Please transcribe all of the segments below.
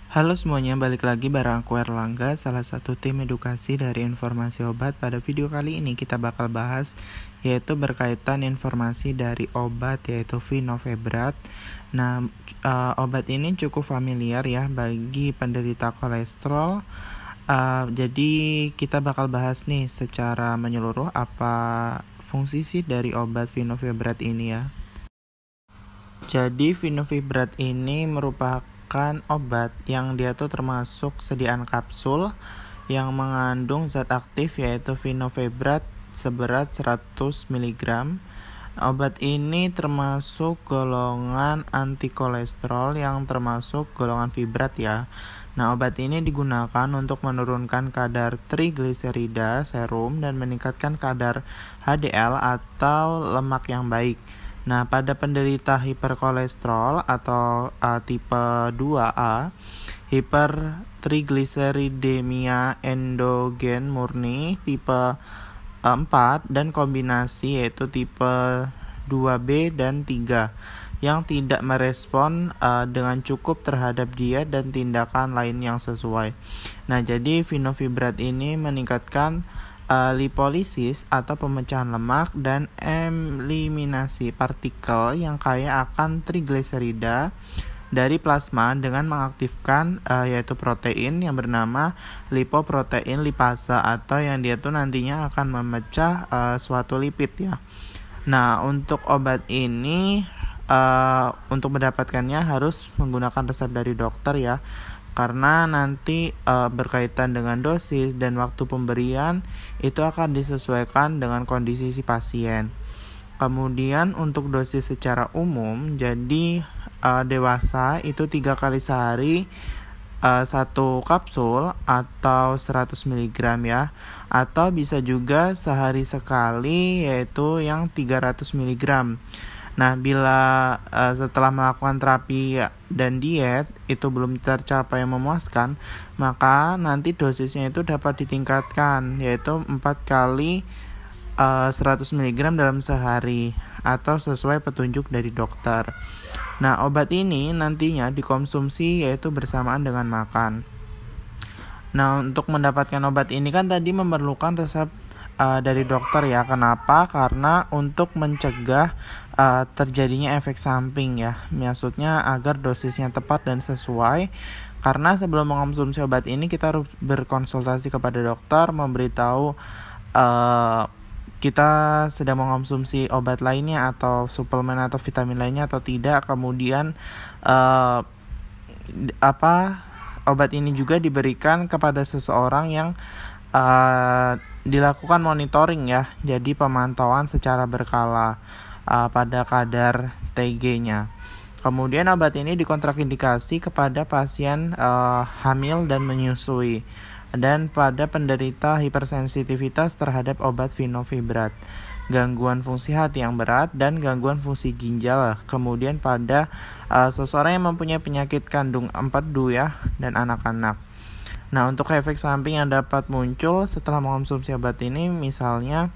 Halo semuanya, balik lagi bareng aku Erlangga, salah satu tim edukasi dari Informasi Obat. Pada video kali ini kita bakal bahas yaitu berkaitan informasi dari obat yaitu Vinovebrat. Nah, obat ini cukup familiar ya bagi penderita kolesterol. Jadi kita bakal bahas nih secara menyeluruh apa fungsi sih dari obat Vinovebrat ini ya. Jadi Vinovebrat ini merupakan obat yang dia tuh termasuk sediaan kapsul yang mengandung zat aktif yaitu Vinovebrat seberat 100 mg. Obat ini termasuk golongan antikolesterol yang termasuk golongan fibrat ya. Nah, obat ini digunakan untuk menurunkan kadar trigliserida serum dan meningkatkan kadar HDL atau lemak yang baik. Nah, pada penderita hiperkolesterol atau tipe 2A, hipertrigliseridemia endogen murni tipe 4 dan kombinasi yaitu tipe 2B dan 3 yang tidak merespon dengan cukup terhadap diet dan tindakan lain yang sesuai. Nah, jadi Vinovebrat ini meningkatkan lipolisis atau pemecahan lemak dan eliminasi partikel yang kaya akan trigliserida dari plasma dengan mengaktifkan yaitu protein yang bernama lipoprotein lipasa atau yang dia tuh nantinya akan memecah suatu lipid ya. Nah, untuk obat ini untuk mendapatkannya harus menggunakan resep dari dokter ya. Karena nanti berkaitan dengan dosis dan waktu pemberian itu akan disesuaikan dengan kondisi si pasien. Kemudian untuk dosis secara umum, jadi dewasa itu 3 kali sehari 1 kapsul atau 100 mg ya, atau bisa juga sehari sekali yaitu yang 300 mg. Nah, bila setelah melakukan terapi dan diet itu belum tercapai yang memuaskan, maka nanti dosisnya itu dapat ditingkatkan yaitu 4 kali 100 mg dalam sehari atau sesuai petunjuk dari dokter. Nah, obat ini nantinya dikonsumsi yaitu bersamaan dengan makan. Nah, untuk mendapatkan obat ini kan tadi memerlukan resep dari dokter ya. Kenapa? Karena untuk mencegah terjadinya efek samping ya. Maksudnya agar dosisnya tepat dan sesuai. Karena sebelum mengonsumsi obat ini kita harus berkonsultasi kepada dokter, memberitahu kita sedang mengonsumsi obat lainnya atau suplemen atau vitamin lainnya atau tidak. Kemudian obat ini juga diberikan kepada seseorang yang dilakukan monitoring ya, jadi pemantauan secara berkala pada kadar TG-nya. Kemudian obat ini dikontraindikasi kepada pasien hamil dan menyusui dan pada penderita hipersensitivitas terhadap obat Vinovebrat, gangguan fungsi hati yang berat dan gangguan fungsi ginjal. Kemudian pada seseorang yang mempunyai penyakit kandung empedu ya dan anak-anak. Nah, untuk efek samping yang dapat muncul setelah mengonsumsi obat ini misalnya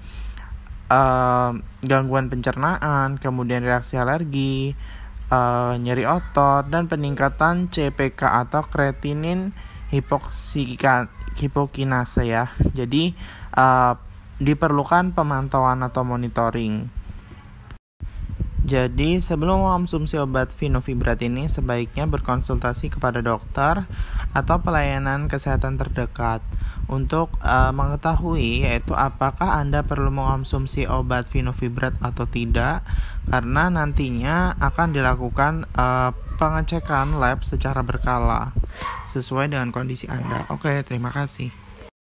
gangguan pencernaan, kemudian reaksi alergi, nyeri otot, dan peningkatan CPK atau kreatinin hipokinase ya. Jadi diperlukan pemantauan atau monitoring. Jadi sebelum mengonsumsi obat Vinovebrat ini sebaiknya berkonsultasi kepada dokter atau pelayanan kesehatan terdekat untuk mengetahui yaitu apakah Anda perlu mengonsumsi obat Vinovebrat atau tidak, karena nantinya akan dilakukan pengecekan lab secara berkala sesuai dengan kondisi Anda. Oke, terima kasih.